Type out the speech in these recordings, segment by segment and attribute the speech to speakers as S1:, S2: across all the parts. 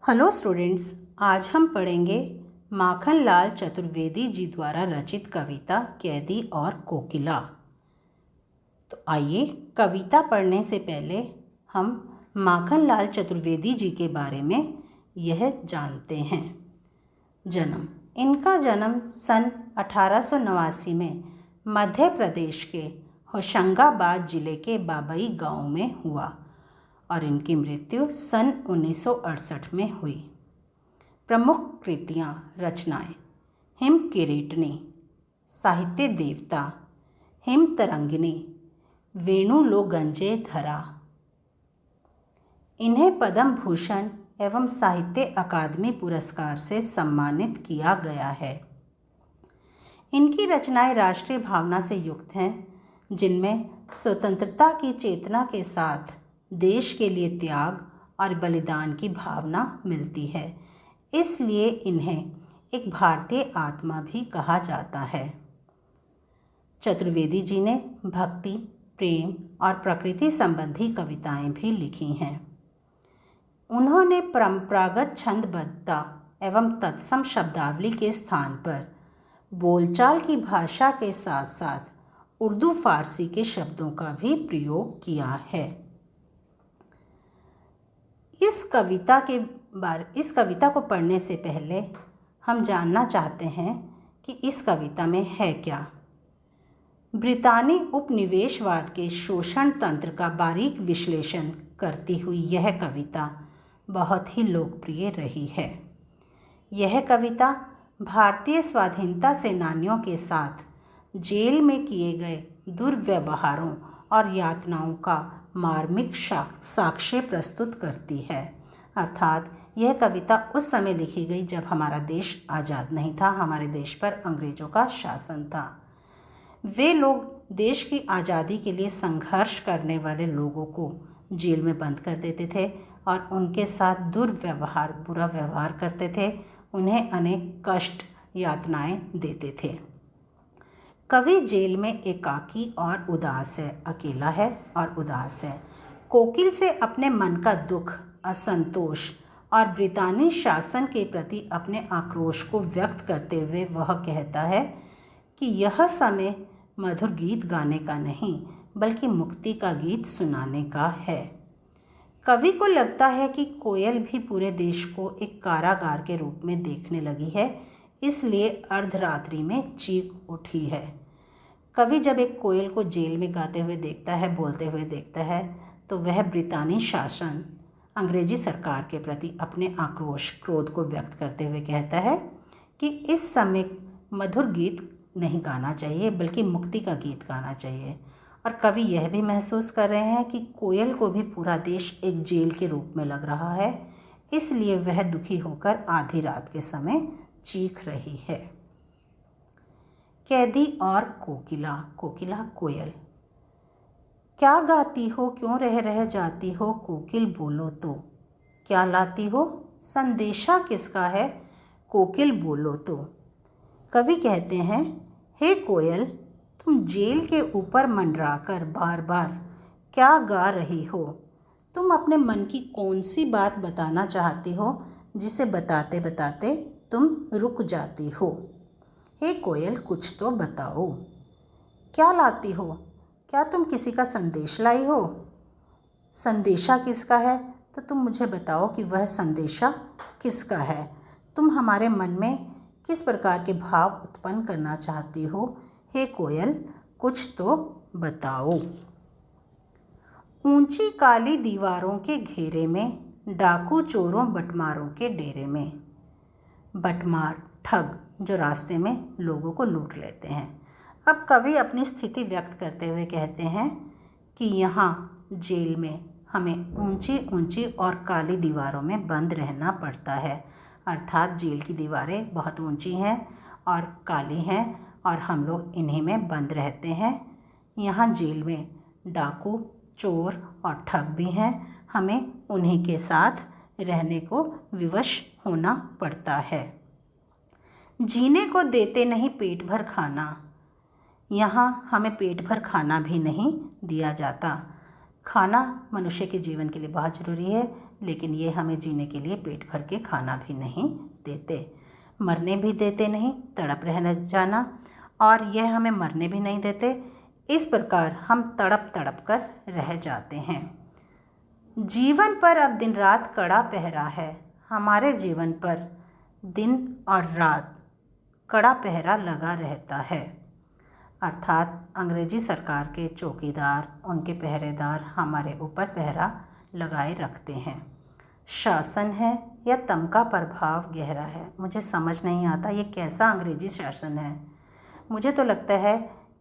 S1: Hello students, आज हम पढ़ेंगे माखनलाल चतुर्वेदी जी द्वारा रचित कविता कैदी और कोकिला। तो आइए, कविता पढ़ने से पहले हम माखनलाल चतुर्वेदी जी के बारे में यह जानते हैं। जन्म: इनका जन्म सन 1889 में मध्य प्रदेश के होशंगाबाद जिले के बाबई गांव में हुआ और इनकी मृत्यु सन 1968 में हुई। प्रमुख कृतियाँ रचनाएं: हिम किरीटनी, साहित्य देवता, हिम तरंगिनी, वेणु लो गंजे धरा। इन्हें पद्म भूषण एवं साहित्य अकादमी पुरस्कार से सम्मानित किया गया है। इनकी रचनाएं राष्ट्रीय भावना से युक्त हैं, जिनमें स्वतंत्रता की चेतना के साथ देश के लिए त्याग और बलिदान की भावना मिलती है। इसलिए इन्हें एक भारतीय आत्मा भी कहा जाता है। चतुर्वेदी जी ने भक्ति, प्रेम और प्रकृति संबंधी कविताएं भी लिखी हैं। उन्होंने परंपरागत छंदबद्धता एवं तत्सम शब्दावली के स्थान पर बोलचाल की भाषा के साथ साथ उर्दू फारसी के शब्दों का भी प्रयोग किया है। इस कविता को पढ़ने से पहले हम जानना चाहते हैं कि इस कविता में है क्या। ब्रितानी उपनिवेशवाद के शोषण तंत्र का बारीक विश्लेषण करती हुई यह कविता बहुत ही लोकप्रिय रही है। यह कविता भारतीय स्वाधीनता सेनानियों के साथ जेल में किए गए दुर्व्यवहारों और यातनाओं का मार्मिक साक्ष्य प्रस्तुत करती है। अर्थात यह कविता उस समय लिखी गई जब हमारा देश आज़ाद नहीं था, हमारे देश पर अंग्रेज़ों का शासन था। वे लोग देश की आज़ादी के लिए संघर्ष करने वाले लोगों को जेल में बंद कर देते थे और उनके साथ बुरा व्यवहार करते थे, उन्हें अनेक कष्ट यातनाएं देते थे। कवि जेल में एकाकी और उदास है, अकेला है और उदास है। कोकिल से अपने मन का दुख, असंतोष और ब्रितानी शासन के प्रति अपने आक्रोश को व्यक्त करते हुए वह कहता है कि यह समय मधुर गीत गाने का नहीं बल्कि मुक्ति का गीत सुनाने का है। कवि को लगता है कि कोयल भी पूरे देश को एक कारागार के रूप में देखने लगी है, इसलिए अर्धरात्रि में चीख उठी है। कवि जब एक कोयल को जेल में गाते हुए देखता है, बोलते हुए देखता है, तो वह ब्रितानी शासन, अंग्रेजी सरकार के प्रति अपने आक्रोश, क्रोध को व्यक्त करते हुए कहता है कि इस समय मधुर गीत नहीं गाना चाहिए बल्कि मुक्ति का गीत गाना चाहिए। और कवि यह भी महसूस कर रहे हैं कि कोयल को भी पूरा देश एक जेल के रूप में लग रहा है, इसलिए वह दुखी होकर आधी रात के समय चीख रही है। कैदी और कोकिला। कोकिला कोयल: क्या गाती हो, क्यों रह रह जाती हो, कोकिल बोलो तो। क्या लाती हो, संदेशा किसका है, कोकिल बोलो तो। कवि कहते हैं, हे कोयल, तुम जेल के ऊपर मंडराकर बार बार क्या गा रही हो। तुम अपने मन की कौन सी बात बताना चाहती हो जिसे बताते बताते तुम रुक जाती हो। हे कोयल, कुछ तो बताओ। क्या लाती हो, क्या तुम किसी का संदेश लाई हो। संदेशा किसका है, तो तुम मुझे बताओ कि वह संदेशा किसका है। तुम हमारे मन में किस प्रकार के भाव उत्पन्न करना चाहती हो। हे कोयल, कुछ तो बताओ। ऊंची काली दीवारों के घेरे में, डाकू चोरों बटमारों के डेरे में। बटमार ठग जो रास्ते में लोगों को लूट लेते हैं। अब कवि अपनी स्थिति व्यक्त करते हुए कहते हैं कि यहाँ जेल में हमें ऊंची ऊंची और काली दीवारों में बंद रहना पड़ता है। अर्थात जेल की दीवारें बहुत ऊंची हैं और काली हैं और हम लोग इन्हीं में बंद रहते हैं। यहाँ जेल में डाकू, चोर और ठग भी हैं, हमें उन्हीं के साथ रहने को विवश होना पड़ता है। जीने को देते नहीं पेट भर खाना। यहाँ हमें पेट भर खाना भी नहीं दिया जाता। खाना मनुष्य के जीवन के लिए बहुत ज़रूरी है, लेकिन ये हमें जीने के लिए पेट भर के खाना भी नहीं देते, मरने भी देते नहीं, तड़प रह जाना, और यह हमें मरने भी नहीं देते। इस प्रकार हम तड़प तड़प कर रह जाते हैं। जीवन पर अब दिन रात कड़ा पहरा है। हमारे जीवन पर दिन और रात कड़ा पहरा लगा रहता है, अर्थात अंग्रेजी सरकार के चौकीदार, उनके पहरेदार हमारे ऊपर पहरा लगाए रखते हैं। शासन है या तम का प्रभाव गहरा है। मुझे समझ नहीं आता ये कैसा अंग्रेजी शासन है। मुझे तो लगता है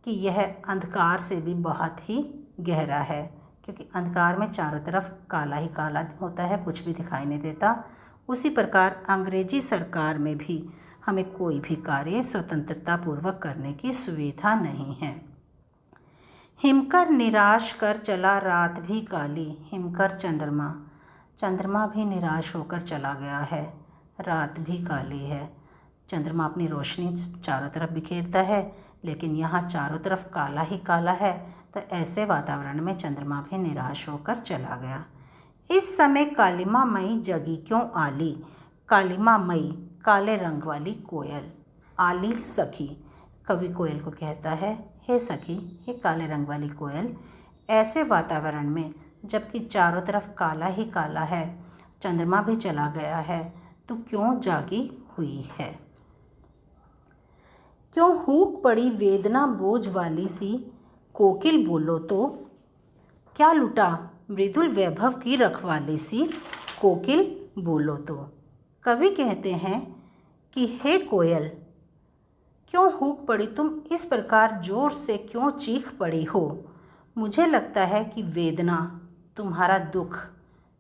S1: कि यह अंधकार से भी बहुत ही गहरा है, क्योंकि अंधकार में चारों तरफ काला ही काला होता है, कुछ भी दिखाई नहीं देता। उसी प्रकार अंग्रेजी सरकार में भी हमें कोई भी कार्य स्वतंत्रता पूर्वक करने की सुविधा नहीं है। हिमकर निराश कर चला रात भी काली। हिमकर चंद्रमा भी निराश होकर चला गया है, रात भी काली है। चंद्रमा अपनी रोशनी चारों तरफ बिखेरता है, लेकिन यहाँ चारों तरफ काला ही काला है। तो ऐसे वातावरण में चंद्रमा भी निराश होकर चला गया। इस समय कालिमा मई जगी क्यों आली। कालिमा मई, काले रंग वाली कोयल, आली सखी। कवि कोयल को कहता है, हे सखी, हे काले रंग वाली कोयल, ऐसे वातावरण में जबकि चारों तरफ काला ही काला है, चंद्रमा भी चला गया है, तो क्यों जागी हुई है। क्यों हूक पड़ी वेदना बोझ वाली सी, कोकिल बोलो तो। क्या लुटा मृदुल वैभव की रखवाली सी, कोकिल बोलो तो। कवि कहते हैं कि हे कोयल, क्यों हूक पड़ी, तुम इस प्रकार जोर से क्यों चीख पड़ी हो। मुझे लगता है कि वेदना, तुम्हारा दुख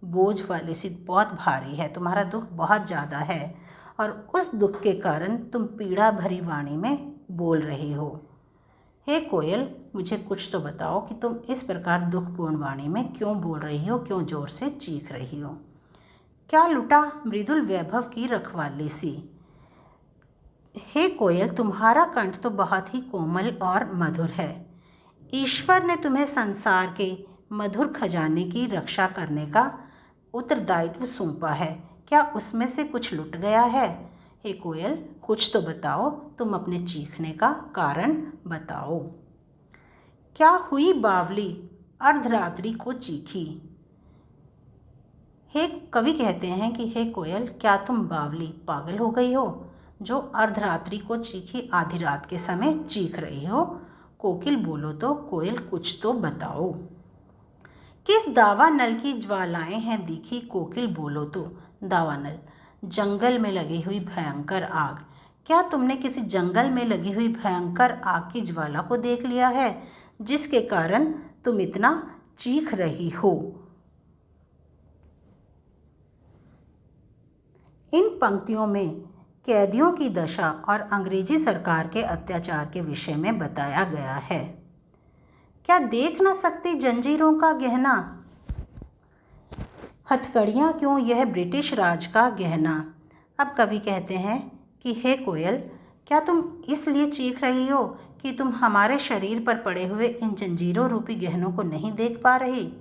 S1: बोझ वाली सी बहुत भारी है, तुम्हारा दुख बहुत ज़्यादा है, और उस दुख के कारण तुम पीड़ा भरी वाणी में बोल रही हो। हे कोयल, मुझे कुछ तो बताओ कि तुम इस प्रकार दुखपूर्ण वाणी में क्यों बोल रही हो, क्यों ज़ोर से चीख रही हो। क्या लुटा मृदुल वैभव की रखवाली सी। हे कोयल, तुम्हारा कंठ तो बहुत ही कोमल और मधुर है। ईश्वर ने तुम्हें संसार के मधुर खजाने की रक्षा करने का उत्तरदायित्व सौंपा है, क्या उसमें से कुछ लुट गया है। हे कोयल, कुछ तो बताओ, तुम अपने चीखने का कारण बताओ। क्या हुई बावली अर्धरात्रि को चीखी। हे कवि कहते हैं कि हे कोयल, क्या तुम बावली पागल हो गई हो, जो अर्धरात्रि को चीखी, आधी रात के समय चीख रही हो। कोकिल बोलो तो, कोयल कुछ तो बताओ। किस दावानल की ज्वालाएं हैं दिखी, कोकिल बोलो तो। दावानल, जंगल में लगी हुई भयंकर आग। क्या तुमने किसी जंगल में लगी हुई भयंकर आग की ज्वाला को देख लिया है, जिसके कारण तुम इतना चीख रही हो। इन पंक्तियों में कैदियों की दशा और अंग्रेजी सरकार के अत्याचार के विषय में बताया गया है। क्या देख न सकती जंजीरों का गहना, हथकड़ियाँ क्यों यह ब्रिटिश राज का गहना। अब कवि कहते हैं कि हे कोयल, क्या तुम इसलिए चीख रही हो कि तुम हमारे शरीर पर पड़े हुए इन जंजीरों रूपी गहनों को नहीं देख पा रही।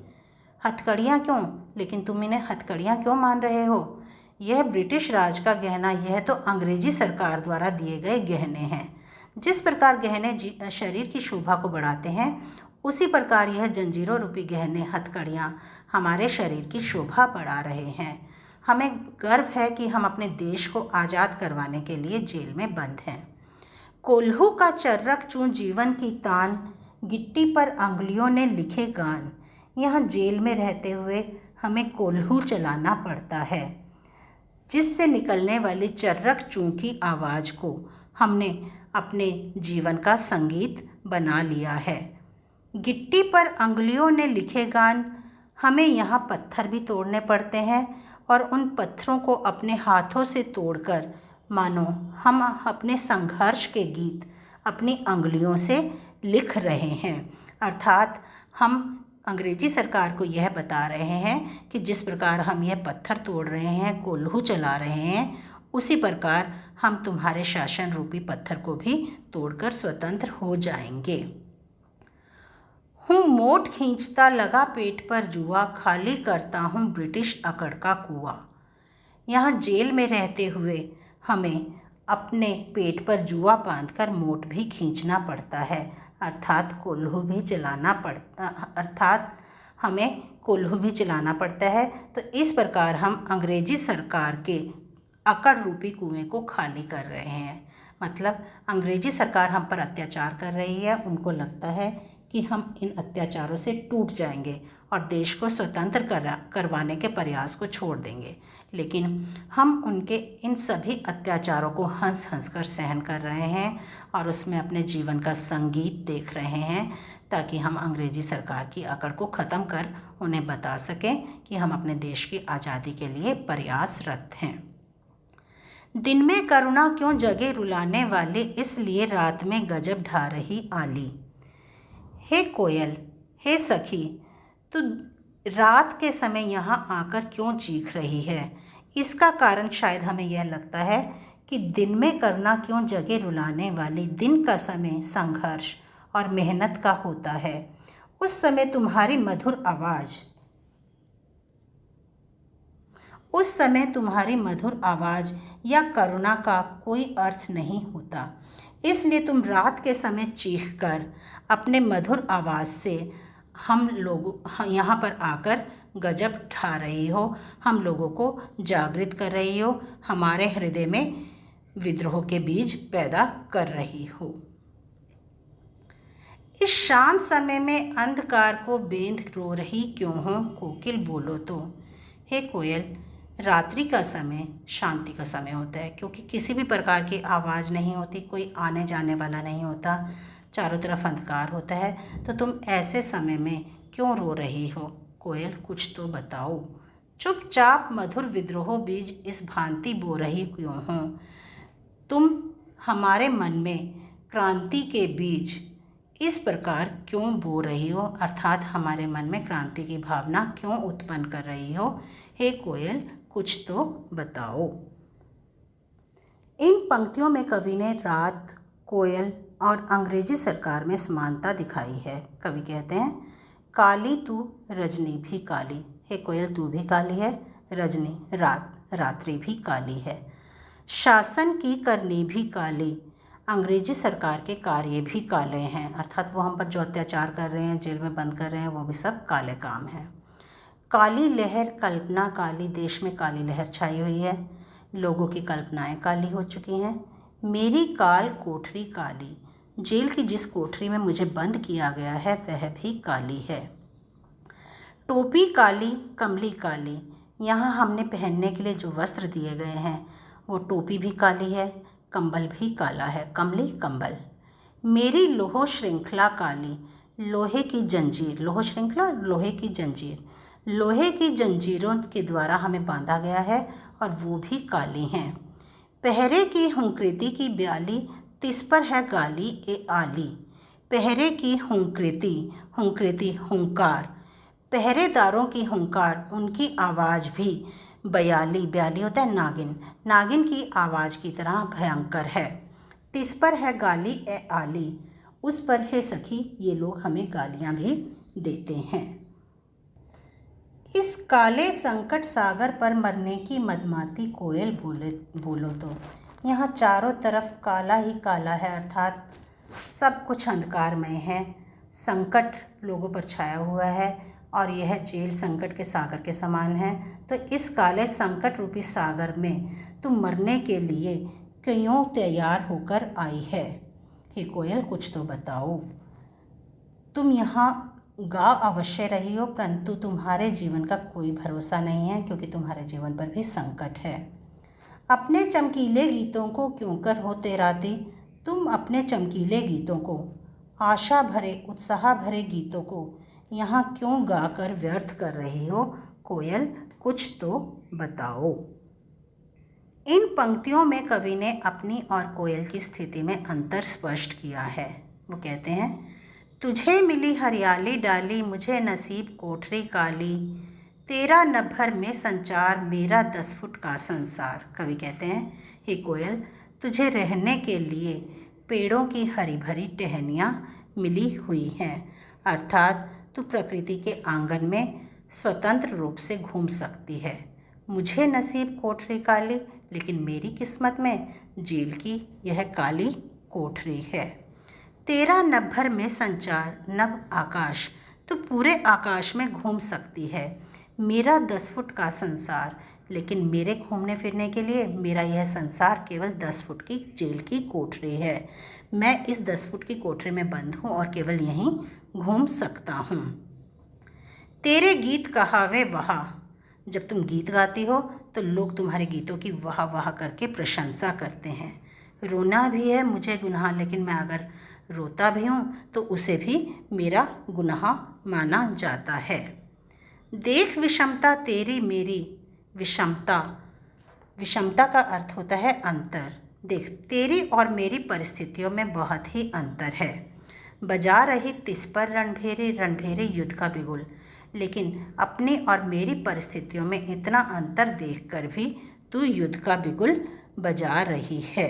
S1: हथकड़ियाँ क्यों, लेकिन तुम इन्हें हथकड़ियाँ क्यों मान रहे हो। यह ब्रिटिश राज का गहना, यह तो अंग्रेजी सरकार द्वारा दिए गए गहने हैं। जिस प्रकार गहने शरीर की शोभा को बढ़ाते हैं, उसी प्रकार यह जंजीरों रूपी गहने, हथकड़ियाँ हमारे शरीर की शोभा बढ़ा रहे हैं। हमें गर्व है कि हम अपने देश को आज़ाद करवाने के लिए जेल में बंद हैं। कोल्हू का चर्रक चूं जीवन की तान, गिट्टी पर अंगुलियों ने लिखे गान। यहाँ जेल में रहते हुए हमें कोल्हू चलाना पड़ता है, जिससे निकलने वाली चर्रक चूं की आवाज़ को हमने अपने जीवन का संगीत बना लिया है। गिट्टी पर अंगुलियों ने लिखे गान, हमें यहाँ पत्थर भी तोड़ने पड़ते हैं, और उन पत्थरों को अपने हाथों से तोड़कर मानो हम अपने संघर्ष के गीत अपनी अंगुलियों से लिख रहे हैं। अर्थात हम अंग्रेजी सरकार को यह बता रहे हैं कि जिस प्रकार हम यह पत्थर तोड़ रहे हैं, कोल्हू चला रहे हैं, उसी प्रकार हम तुम्हारे शासन रूपी पत्थर को भी तोड़कर स्वतंत्र हो जाएंगे। हूँ मोट खींचता लगा पेट पर जुआ, खाली करता हूँ ब्रिटिश अकड़ का कुआं। यहाँ जेल में रहते हुए हमें अपने पेट पर जुआ बांधकर मोट भी खींचना पड़ता है, अर्थात हमें कोल्हू भी चलाना पड़ता है। तो इस प्रकार हम अंग्रेजी सरकार के अकड़ रूपी कुएं को खाली कर रहे हैं। मतलब अंग्रेजी सरकार हम पर अत्याचार कर रही है, उनको लगता है कि हम इन अत्याचारों से टूट जाएंगे और देश को स्वतंत्र करवाने के प्रयास को छोड़ देंगे, लेकिन हम उनके इन सभी अत्याचारों को हंस हंस कर सहन कर रहे हैं और उसमें अपने जीवन का संगीत देख रहे हैं, ताकि हम अंग्रेजी सरकार की अकड़ को ख़त्म कर उन्हें बता सकें कि हम अपने देश की आज़ादी के लिए प्रयासरत हैं। दिन में करुणा क्यों जगे रुलाने वाले, इसलिए रात में गजब ढा रही आली। हे कोयल, हे सखी, तू रात के समय यहाँ आकर क्यों चीख रही है? इसका कारण शायद हमें यह लगता है कि दिन में करुणा क्यों जगे रुलाने वाली, दिन का समय संघर्ष और मेहनत का होता है। उस समय तुम्हारी मधुर आवाज़ या करुणा का कोई अर्थ नहीं होता, इसलिए तुम रात के समय चीख कर अपने मधुर आवाज़ से हम लोग यहाँ पर आकर गजब ढा रही हो, हम लोगों को जागृत कर रही हो, हमारे हृदय में विद्रोह के बीज पैदा कर रही हो। इस शांत समय में अंधकार को बेंध रो रही क्यों हो, कोकिल बोलो तो। हे कोयल, रात्रि का समय शांति का समय होता है, क्योंकि किसी भी प्रकार की आवाज़ नहीं होती, कोई आने जाने वाला नहीं होता, चारों तरफ अंधकार होता है। तो तुम ऐसे समय में क्यों रो रही हो कोयल, कुछ तो बताओ। चुपचाप मधुर विद्रोह बीज इस भांति बो रही क्यों हो? तुम हमारे मन में क्रांति के बीज इस प्रकार क्यों बो रही हो, अर्थात हमारे मन में क्रांति की भावना क्यों उत्पन्न कर रही हो? हे कोयल, कुछ तो बताओ। इन पंक्तियों में कवि ने रात, कोयल और अंग्रेजी सरकार में समानता दिखाई है। कवि कहते हैं, काली तू रजनी भी काली। हे कोयल, तू भी काली है, रजनी रात्रि भी काली है। शासन की करनी भी काली, अंग्रेजी सरकार के कार्य भी काले हैं, अर्थात वो हम पर जो अत्याचार कर रहे हैं, जेल में बंद कर रहे हैं, वो भी सब काले काम हैं। काली लहर कल्पना काली, देश में काली लहर छाई हुई है, लोगों की कल्पनाएं काली हो चुकी हैं। मेरी काल कोठरी काली, जेल की जिस कोठरी में मुझे बंद किया गया है वह भी काली है। टोपी काली, कमली काली, यहाँ हमने पहनने के लिए जो वस्त्र दिए गए हैं वो टोपी भी काली है, कंबल भी काला है, कमली कंबल। मेरी लोह श्रृंखला काली, लोहे की जंजीर, लोह श्रृंखला लोहे की जंजीर, लोहे की जंजीरों के द्वारा हमें बांधा गया है और वो भी काली हैं। पहरे की हुंकृति की ब्याली, तिस पर है गाली ए आली। पहरे की हुंकृति हुंकार, पहरेदारों की हुंकार, उनकी आवाज़ भी ब्याली होता है नागिन की आवाज़ की तरह भयंकर है। तिस पर है गाली ए आली, उस पर है सखी, ये लोग हमें गालियाँ भी देते हैं। इस काले संकट सागर पर मरने की मदमाती कोयल बोलो तो। यहाँ चारों तरफ काला ही काला है, अर्थात सब कुछ अंधकारमय है, संकट लोगों पर छाया हुआ है और यह जेल संकट के सागर के समान है। तो इस काले संकट रूपी सागर में तुम मरने के लिए क्यों तैयार होकर आई है? हे कोयल, कुछ तो बताओ। तुम यहाँ गा अवश्य रही हो, परंतु तुम्हारे जीवन का कोई भरोसा नहीं है, क्योंकि तुम्हारे जीवन पर भी संकट है। अपने चमकीले गीतों को क्यों कर हो तेराती, तुम अपने चमकीले गीतों को, आशा भरे उत्साह भरे गीतों को यहाँ क्यों गाकर व्यर्थ कर रही हो? कोयल, कुछ तो बताओ। इन पंक्तियों में कवि ने अपनी और कोयल की स्थिति में अंतर स्पष्ट किया है। वो कहते हैं, तुझे मिली हरियाली डाली, मुझे नसीब कोठरी काली, तेरा नभर में संचार, मेरा 10 फुट का संसार। कवि कहते हैं, हे कोयल, तुझे रहने के लिए पेड़ों की हरी भरी टहनियाँ मिली हुई हैं, अर्थात तू प्रकृति के आंगन में स्वतंत्र रूप से घूम सकती है। मुझे नसीब कोठरी काली, लेकिन मेरी किस्मत में जेल की यह काली कोठरी है। तेरा नभ भर में संचार नभ आकाश, तो पूरे आकाश में घूम सकती है। मेरा 10 फुट का संसार, लेकिन मेरे घूमने फिरने के लिए मेरा यह संसार केवल 10 फुट की जेल की कोठरी है। मैं इस 10 फुट की कोठरी में बंद हूँ और केवल यहीं घूम सकता हूँ। तेरे गीत कहावे वहा, जब तुम गीत गाती हो तो लोग तुम्हारे गीतों की वाह वाह करके प्रशंसा करते हैं। रोना भी है मुझे गुनाह, लेकिन मैं अगर रोता भी हूँ तो उसे भी मेरा गुनाह माना जाता है। देख विषमता तेरी मेरी, विषमता, विषमता का अर्थ होता है अंतर। देख, तेरी और मेरी परिस्थितियों में बहुत ही अंतर है। बजा रही तिस पर रणभेरी रणभेरी युद्ध का बिगुल, लेकिन अपनी और मेरी परिस्थितियों में इतना अंतर देखकर भी तू युद्ध का बिगुल बजा रही है।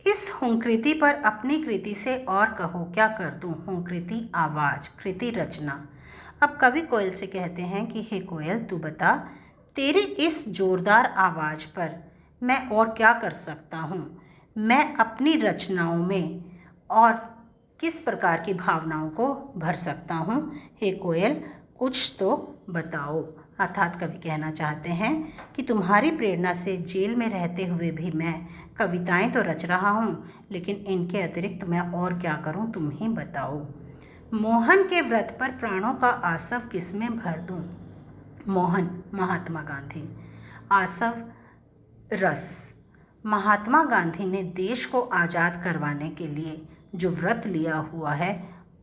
S1: इस हुंकृति पर अपनी कृति से और कहो क्या कर दूं। हुंकृति आवाज़, कृति रचना। अब कवि कोयल से कहते हैं कि हे कोयल, तू बता, तेरी इस जोरदार आवाज़ पर मैं और क्या कर सकता हूँ। मैं अपनी रचनाओं में और किस प्रकार की भावनाओं को भर सकता हूँ। हे कोयल, कुछ तो बताओ। अर्थात कवि कहना चाहते हैं कि तुम्हारी प्रेरणा से जेल में रहते हुए भी मैं कविताएं तो रच रहा हूँ, लेकिन इनके अतिरिक्त मैं और क्या करूँ, तुम ही बताओ। मोहन के व्रत पर प्राणों का आसव किसमें भर दूँ। मोहन महात्मा गांधी, आसव रस। महात्मा गांधी ने देश को आज़ाद करवाने के लिए जो व्रत लिया हुआ है,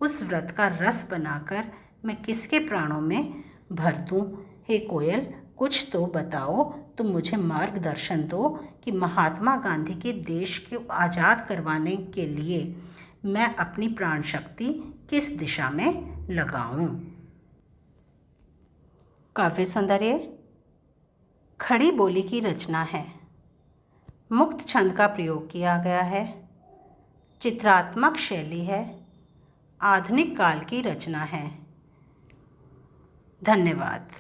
S1: उस व्रत का रस बनाकर मैं किसके प्राणों में भर दूँ। हे कोयल, कुछ तो बताओ, तुम मुझे मार्गदर्शन दो कि महात्मा गांधी के देश को आज़ाद करवाने के लिए मैं अपनी प्राण शक्ति किस दिशा में लगाऊं। काव्य सौंदर्य खड़ी बोली की रचना है। मुक्त छंद का प्रयोग किया गया है। चित्रात्मक शैली है। आधुनिक काल की रचना है। धन्यवाद।